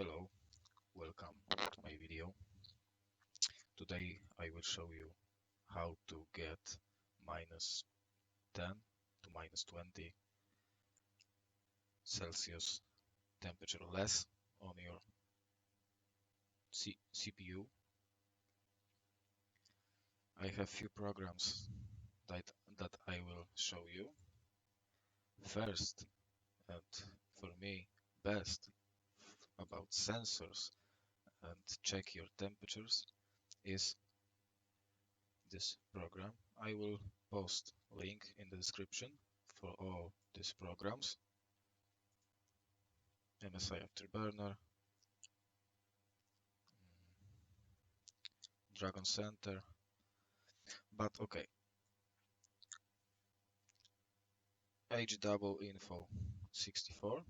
Hello, welcome to my video. Today I will show you how to get minus 10 to minus 20 Celsius temperature less on your CPU. I have few programs that I will show you. First, and for me best about sensors and check your temperatures is this program. I will post link in the description for all these programs. MSI AfterBurner, Dragon Center, but okay. HWInfo64.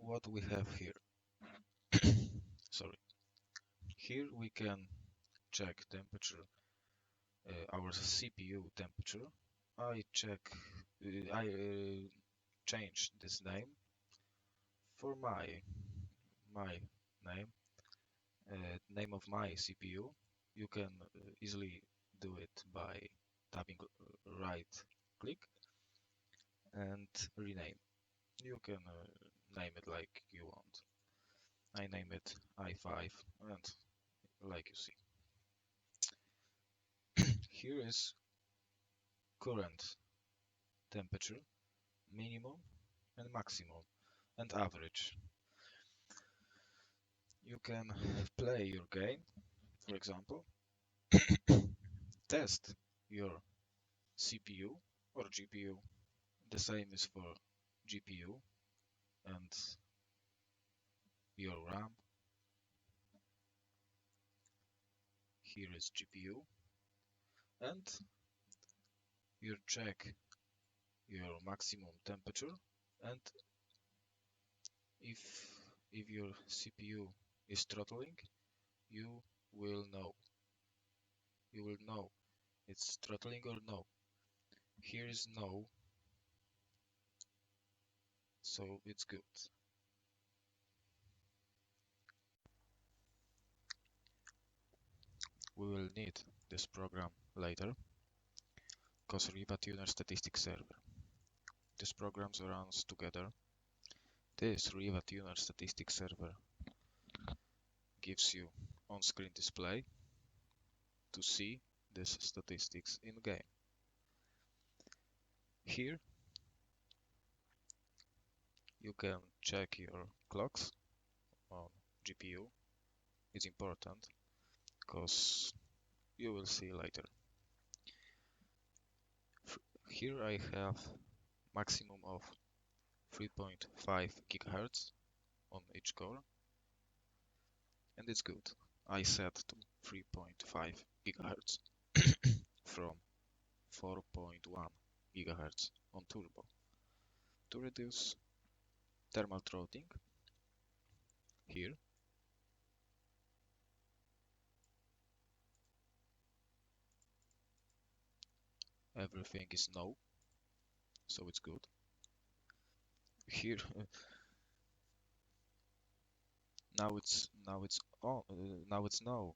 What we have here? Sorry. Here we can check temperature, our CPU temperature. I change this name for my name, name of my CPU. You can easily do it by tapping right click and rename. You can name it like you want. I name it i5 and like you see. Here is current temperature, minimum and maximum and average. You can play your game, for example, test your CPU or GPU. The same is for GPU and your RAM. Here is GPU, and you check your maximum temperature, and if your CPU is throttling, you will know it's throttling or no. Here is no, so it's good. We will need this program later because RivaTuner Statistic server. This program runs together. This RivaTuner Statistic server gives you on-screen display to see these statistics in game. Here you can check your clocks on GPU. It's important because you will see later. Here I have maximum of 3.5 GHz on each core, and it's good. I set to 3.5 GHz from 4.1 GHz on turbo. To reduce thermal throttling, here everything is no, so it's good. Here now it's on, now it's no,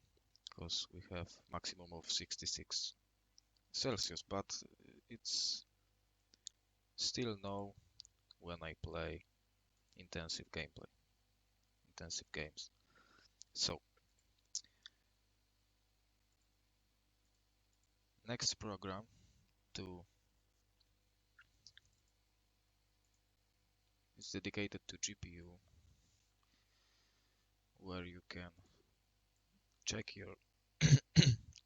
because we have maximum of 66 Celsius, but it's still no when I play intensive games. So next program is dedicated to GPU, where you can check your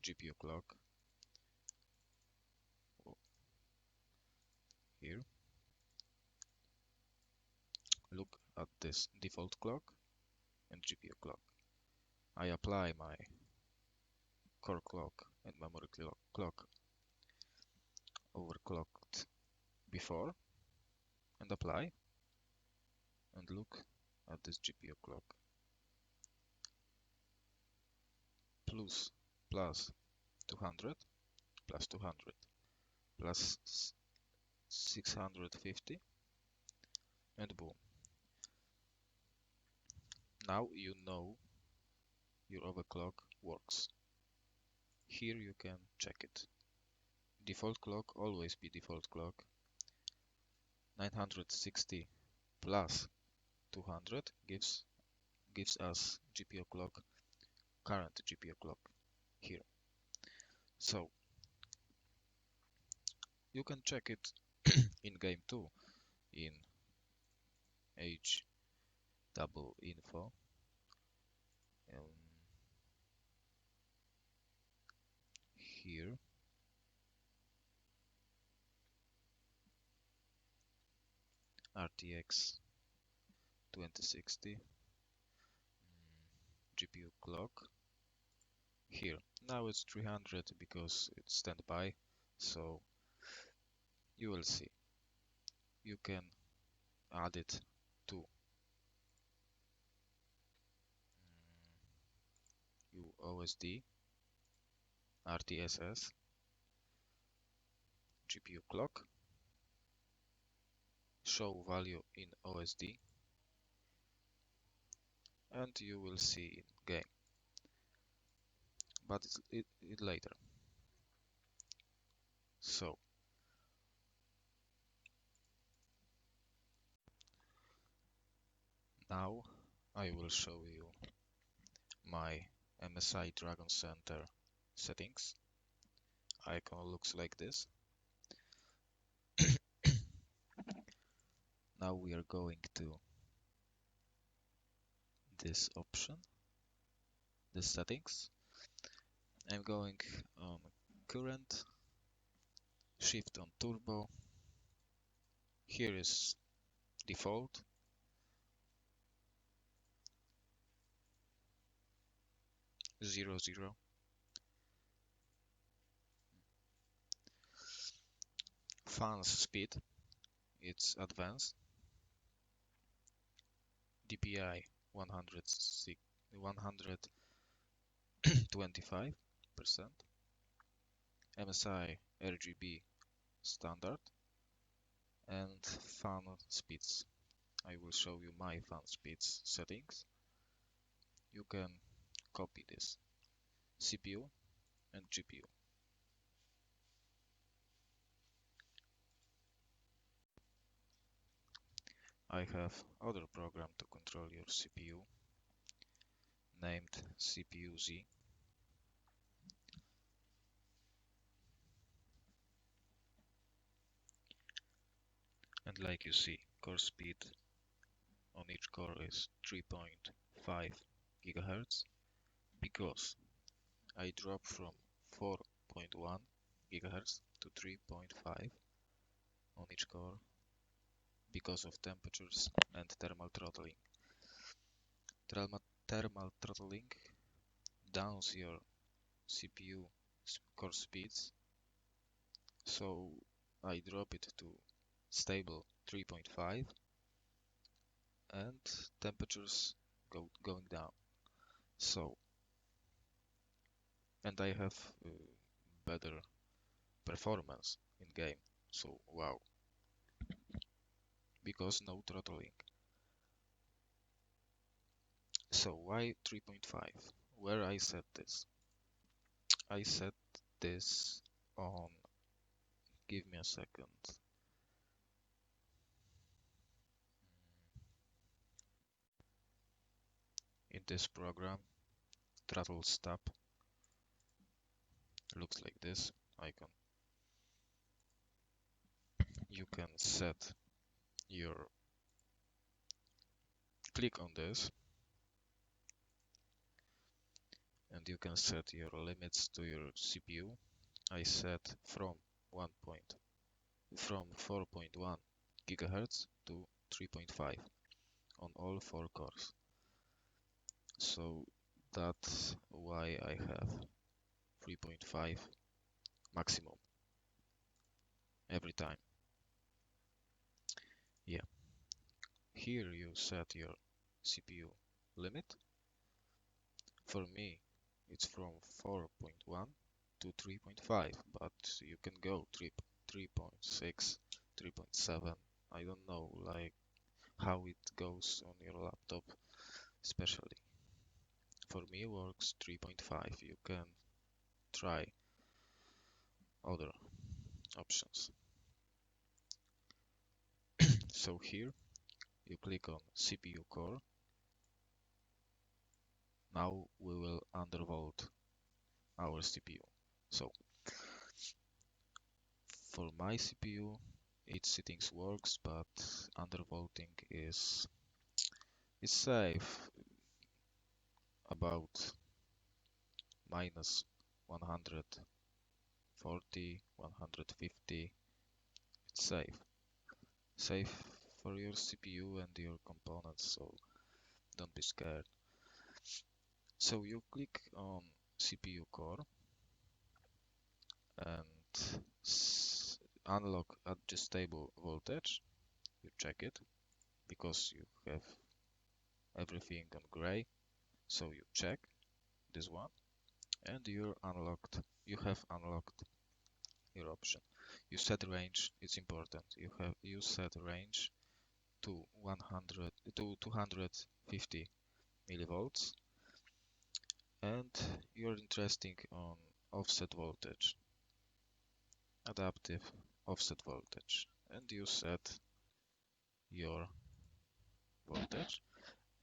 GPU clock. Here, look at this default clock and GPU clock. I apply my core clock and memory clock overclocked before and apply, and look at this GPU clock. Plus 200 plus 200 plus 650 and boom. Now you know your overclock works. Here you can check it. Default clock always be default clock. 960 plus 200 gives us GPU clock, current GPU clock here. So you can check it in game too in HWInfo. Here RTX 2060 GPU clock. Here now it's 300 because it's standby, so you will see. You can add it to UOSD RTSS GPU clock, show value in OSD, and you will see in game, but it later. So now I will show you my MSI Dragon Center settings. Icon looks like this. Now we are going to this option, the settings. I'm going on current, shift on turbo. Here is default. Zero. Fans speed, it's advanced. DPI 125%. MSI RGB standard, and fan speeds. I will show you my fan speeds settings. You can copy this CPU and GPU. I have other program to control your CPU named CPU-Z. And like you see, core speed on each core is 3.5 GHz because I dropped from 4.1 GHz to 3.5 on each core because of temperatures and thermal throttling. Thermal throttling downs your CPU core speeds, so I drop it to stable 3.5 and temperatures going down. So, and I have better performance in game. So wow, because no throttling. So why 3.5? Where I set this? I set this on, give me a second. In this program, ThrottleStop looks like this icon. You can set your, click on this, and you can set your limits to your CPU. I set from 4.1 GHz to 3.5 on all 4 cores. So that's why I have 3.5 maximum every time. Yeah. Here you set your CPU limit. For me, it's from 4.1 to 3.5, but you can go 3.6, 3.7. I don't know, like how it goes on your laptop, especially. For me works 3.5. You can try other options. So here you click on CPU core. Now we will undervolt our CPU. So for my CPU, its settings works, but undervolting is safe about minus 140, 150. It's safe for your CPU and your components, so don't be scared. So you click on CPU core and unlock adjustable voltage. You check it because you have everything on gray, so you check this one and you have unlocked your option. You set range, it's important. You set range to 250 millivolts, and you're interested on offset voltage, adaptive offset voltage, and you set your voltage.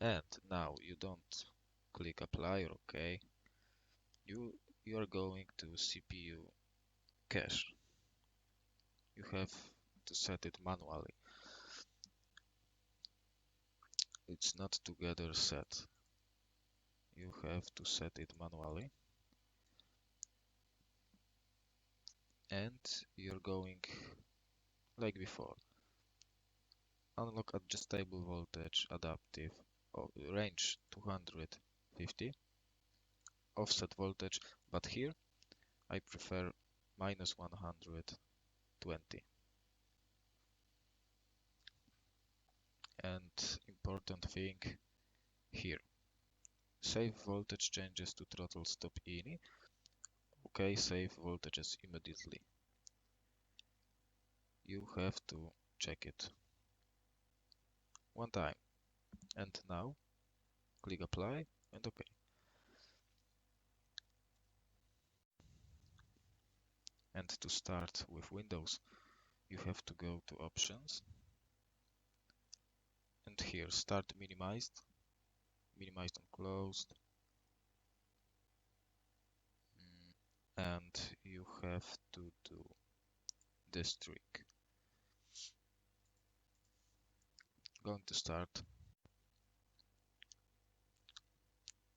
And now you don't click apply or OK. You are going to CPU cache. You have to set it manually. It's not together set. You have to set it manually. And you're going like before. Unlock adjustable voltage, adaptive, range 250, offset voltage, but here I prefer minus 120. And important thing here, save voltage changes to ThrottleStop ini. Okay, save voltages immediately. You have to check it one time. And now click apply and OK. And to start with Windows, you have to go to options. And here start minimized and closed. And you have to do this trick. Going to start.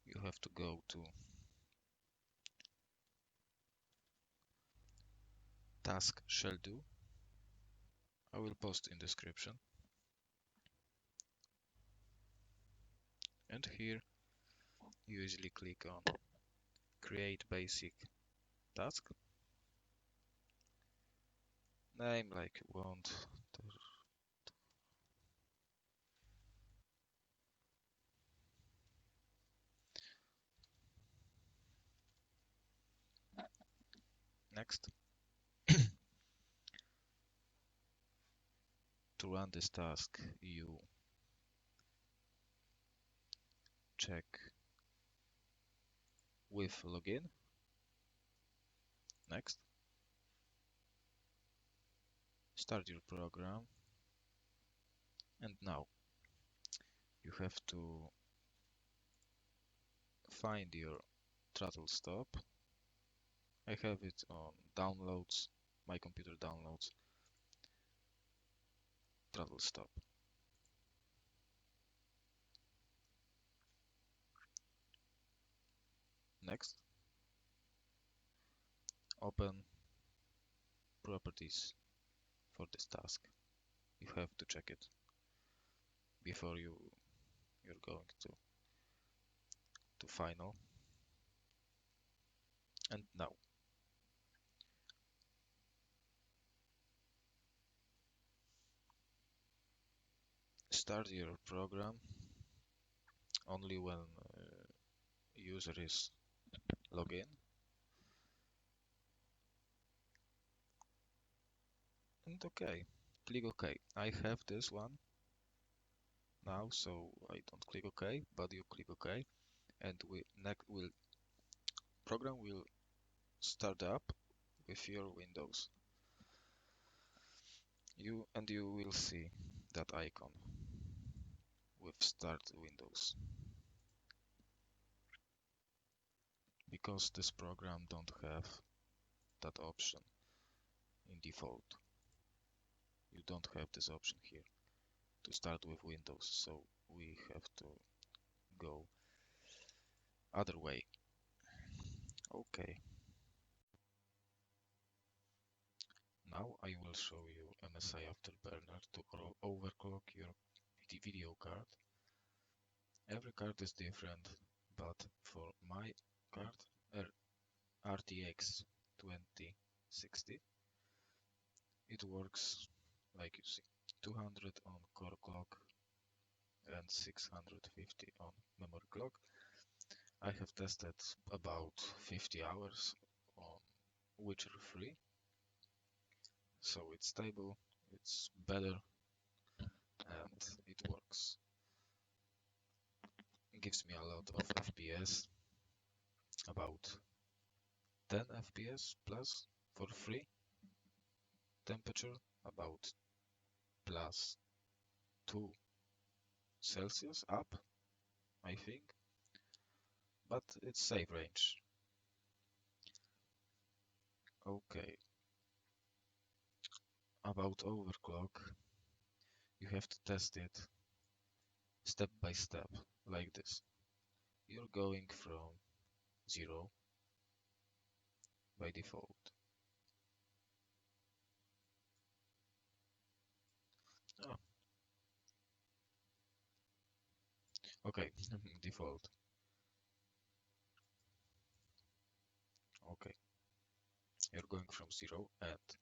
You have to go to task shall do. I will post in description. And here you usually click on create basic task. Name like you want. Next. To run this task, you check with login. Next. Start your program. And now you have to find your ThrottleStop. I have it on downloads, my computer downloads, ThrottleStop. Next, open properties for this task. You have to check it before you're going to final. And now start your program only when user is login. And OK, click OK. I have this one. now, so I don't click OK, but you click OK, and program will start up with your Windows. You will see that icon with Start Windows. Because this program don't have that option in default. You don't have this option here to start with Windows, so we have to go other way. Okay. Now I will show you MSI AfterBurner to overclock your video card. Every card is different, but for my card, RTX 2060, it works like you see, 200 on core clock and 650 on memory clock. I have tested about 50 hours on Witcher 3, so it's stable, it's better, and it works. It gives me a lot of FPS, about 10 FPS plus for free. Temperature about plus 2 Celsius up, I think, but it's safe range. Okay, about overclock, you have to test it step by step, like this. You're going from 0 by default. Oh, okay, default. Okay, you're going from 0 and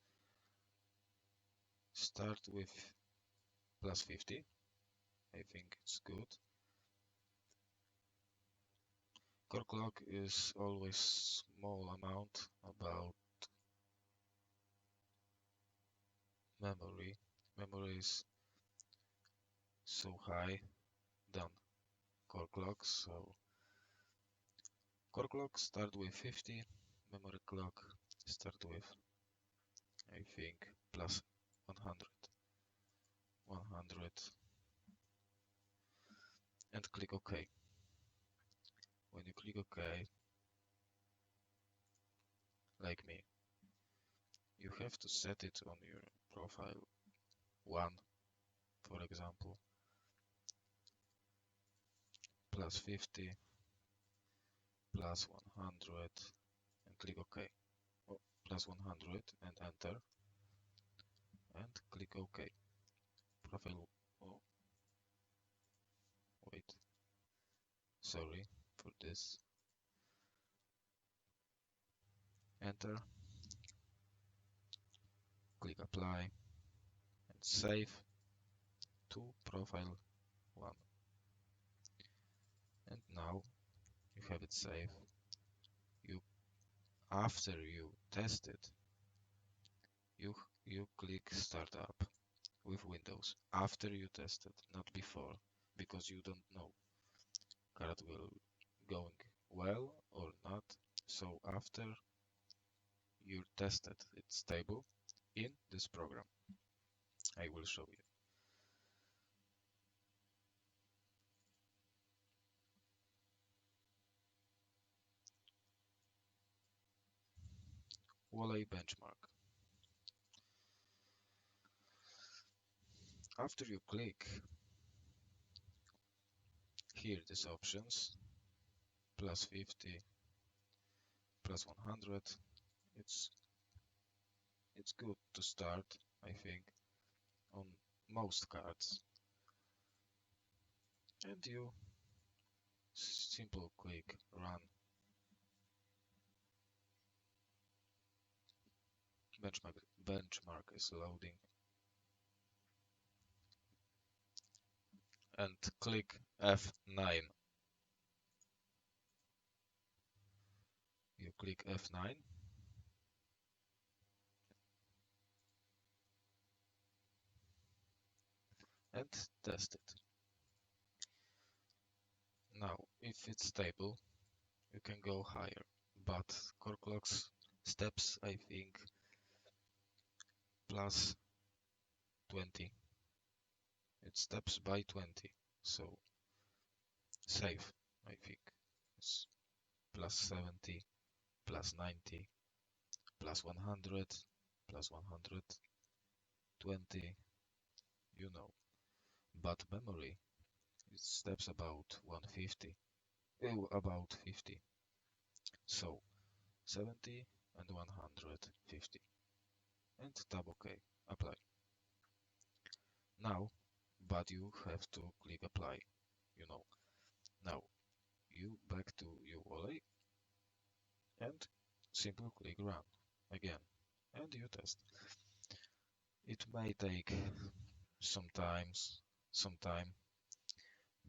start with plus 50. I think it's good. Core clock is always small amount about memory. Memory is so high than core clock, so core clock start with 50, memory clock start with, I think, plus 100, and click OK. When you click OK, like me, you have to set it on your profile 1, for example, plus 50, plus 100, and click OK. Oh, plus 100 and enter, and click OK. Profile, oh, wait, sorry for this. Enter, click apply, and save to profile 1. And now you have it saved. After you test it, you click startup with Windows. After you test it, not before, because you don't know card will going well or not. So after you tested it's stable in this program, I will show you. Walleye benchmark. After you click here these options, plus 50, plus 100, it's good to start, I think, on most cards. And you simple click run. Benchmark is loading. And click F9. You click F9. And test it. Now, if it's stable, you can go higher, but core clock's steps, I think, plus 20. It steps by 20, so safe, I think. It's plus 70, plus 90, plus 100, plus 120, you know. But memory, it steps about 150, about 50. So 70 and 150. And tab OK, apply. Now, but you have to click apply, you know. Now, you back to your wallet and simply click run again, and you test. It may take some time,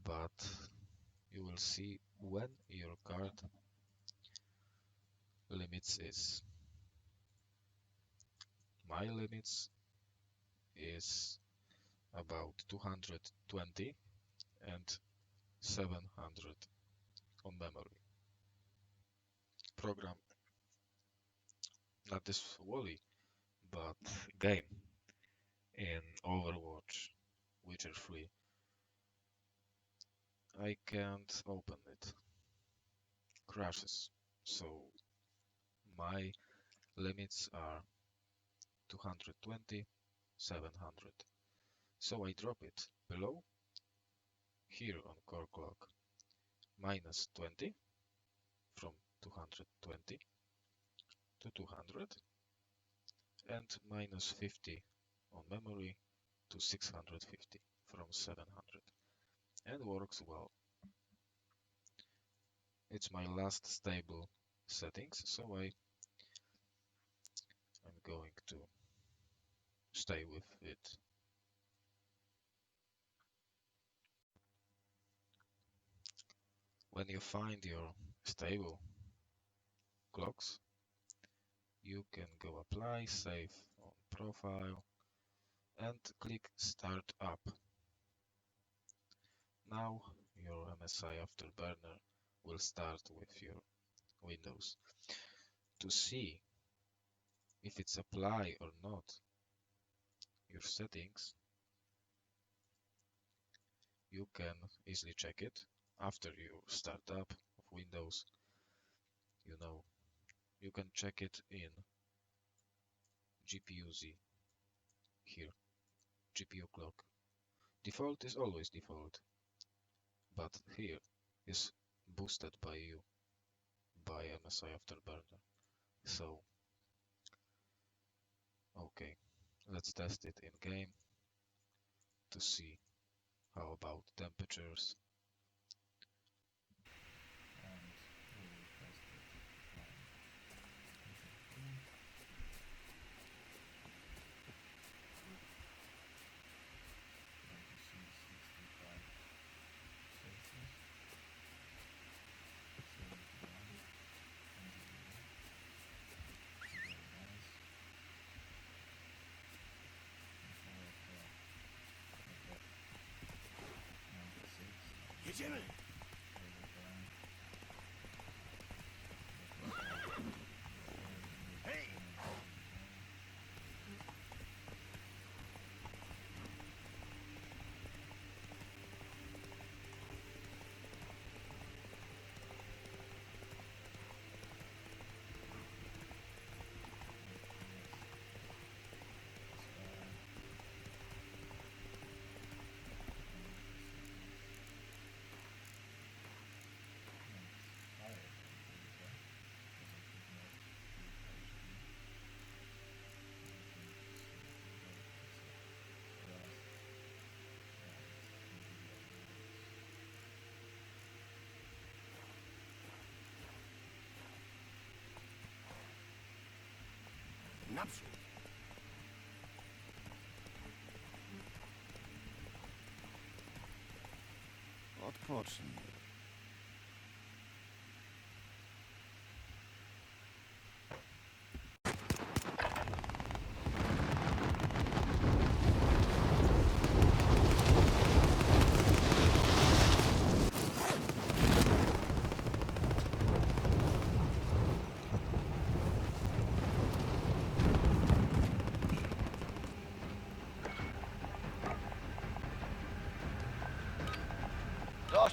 but you will see when your card limits is. My limits is about 220 and 700 on memory. Program, not this Wally, but game in Overwatch, Witcher 3. I can't open it. Crashes. So my limits are 220, 700. So I drop it below, here on core clock, minus 20 from 220 to 200, and minus 50 on memory to 650 from 700, and works well. It's my last stable settings, so I'm going to stay with it. When you find your stable clocks, you can go apply, save on profile, and click start up. Now your MSI AfterBurner will start with your Windows. To see if it's apply or not your settings, you can easily check it after you start up of Windows. You know, you can check it in GPU-Z here, GPU clock. Default is always default, but here is boosted by you, by MSI AfterBurner. So, okay, let's test it in game to see how about temperatures. Jedziemy! Hej! Naprzód! Odpocznij.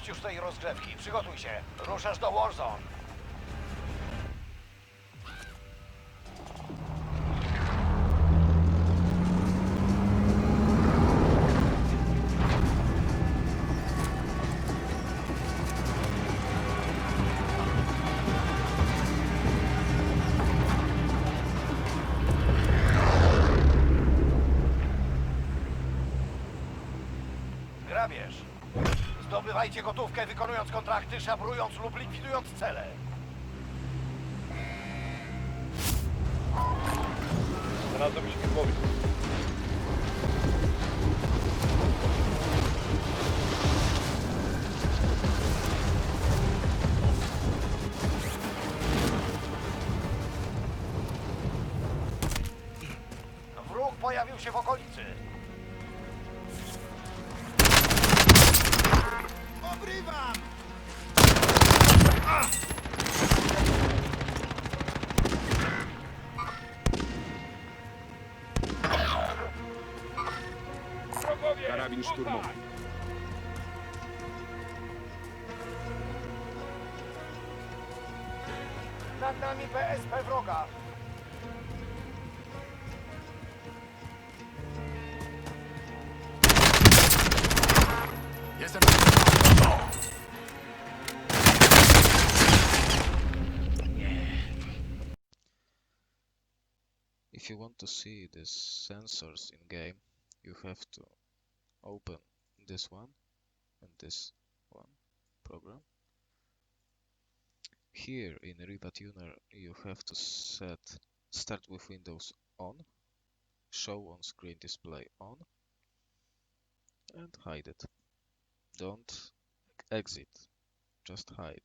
Dość już tej rozgrzewki. Przygotuj się. Ruszasz do Warzone. Grabież. Zdobywajcie gotówkę, wykonując kontrakty, szabrując lub likwidując cele. Znalazłem śmigłowiec. Wróg pojawił się w okolicy. Obrywam! Karabin szturmowy. Nad nami PSP wroga. Jestem... If you want to see these sensors in game, you have to open this one and this one program. Here in RivaTuner you have to start with Windows on, show on screen display on, and hide it. Don't exit, just hide.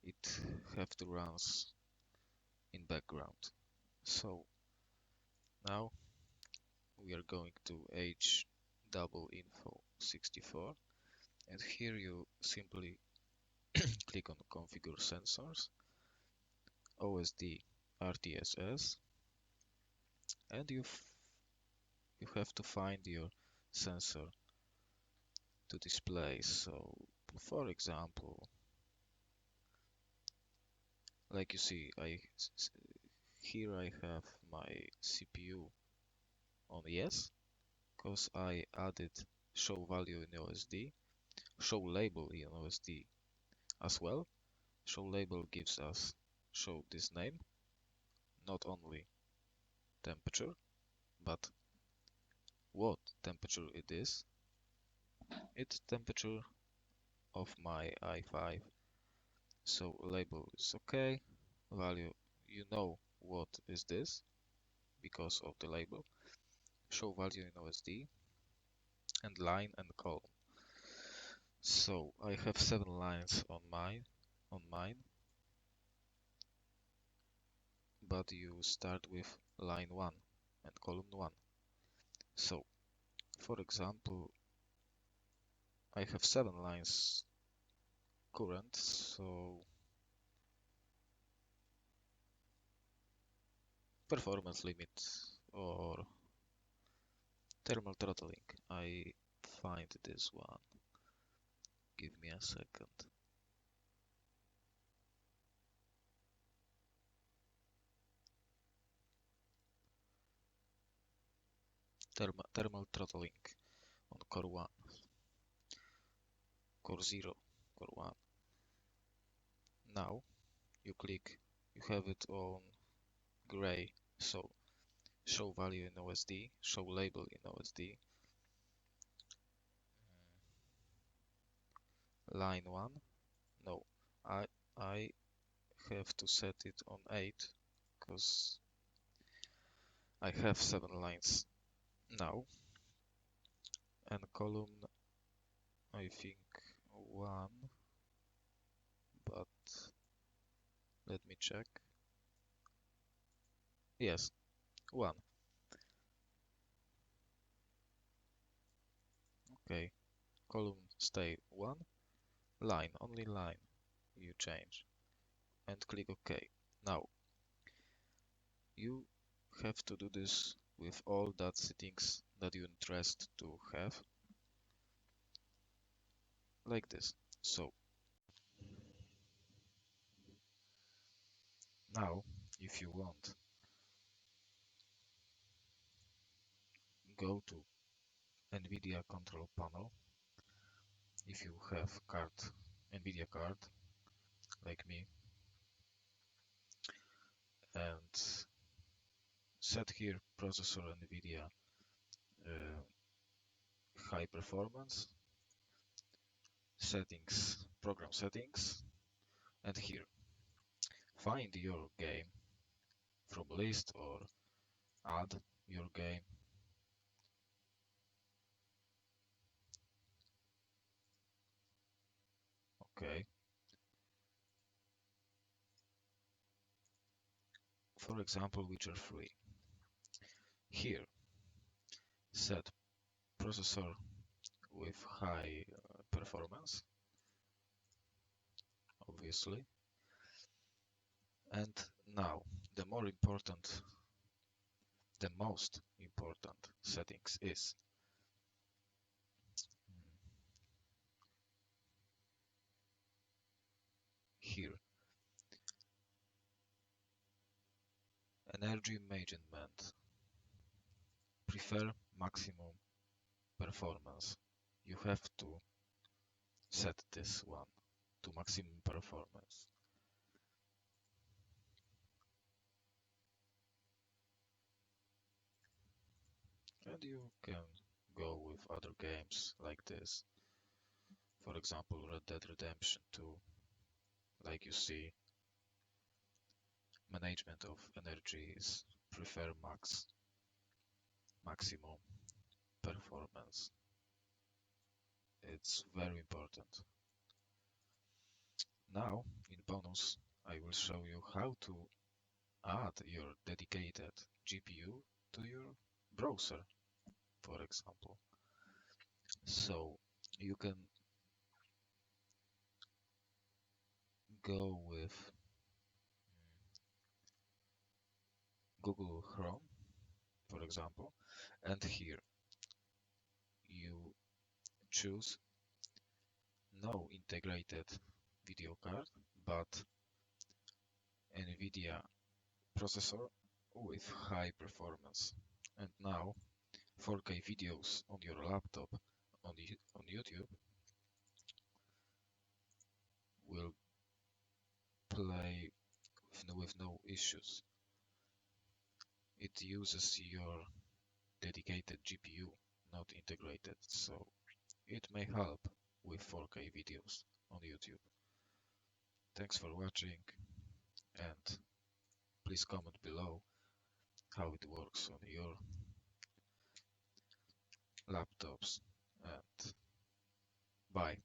It have to run in background. So now we are going to HWInfo64, and here you simply click on Configure Sensors, OSD RTSS, and you have to find your sensor to display. So for example, like you see, here I have my CPU on yes, because I added show value in OSD, show label in OSD as well. Show label gives us show this name, not only temperature, but what temperature it is. It's temperature of my i5. So label is okay, value, you know what is this because of the label. Show value in OSD, and line and column. So I have 7 lines on mine, but you start with line 1 and column 1. So for example, I have 7 lines current, so performance limit or thermal throttling. I find this one. Give me a second. Thermal throttling on core 1, core 0, core 1. Now you click, you have it on gray, so show value in OSD, show label in OSD, line 1. No, I have to set it on 8 because I have 7 lines now, and column I think 1, but let me check. Yes, 1. Okay, column stay 1, line, only line you change, and click OK. Now you have to do this with all that settings that you interest to have, like this. So now, if you want, go to Nvidia Control Panel. If you have Nvidia card, like me, and set here processor Nvidia high performance settings, program settings, and here find your game from list or add your game. Okay. For example, Witcher 3. Here, set processor with high performance, obviously. And now, the most important settings is here, energy management. Prefer maximum performance. You have to set this one to maximum performance. And you can go with other games like this. For example, Red Dead Redemption 2, like you see, management of energy is prefer maximum performance. It's very important. Now, in bonus, I will show you how to add your dedicated GPU to your browser, for example. So you can go with Google Chrome, for example, and here you choose no integrated video card, but Nvidia processor with high performance. And now 4K videos on your laptop on YouTube will play with no issues. It uses your dedicated GPU, not integrated, so it may help with 4K videos on YouTube. Thanks for watching, and please comment below how it works on your laptops, and bye.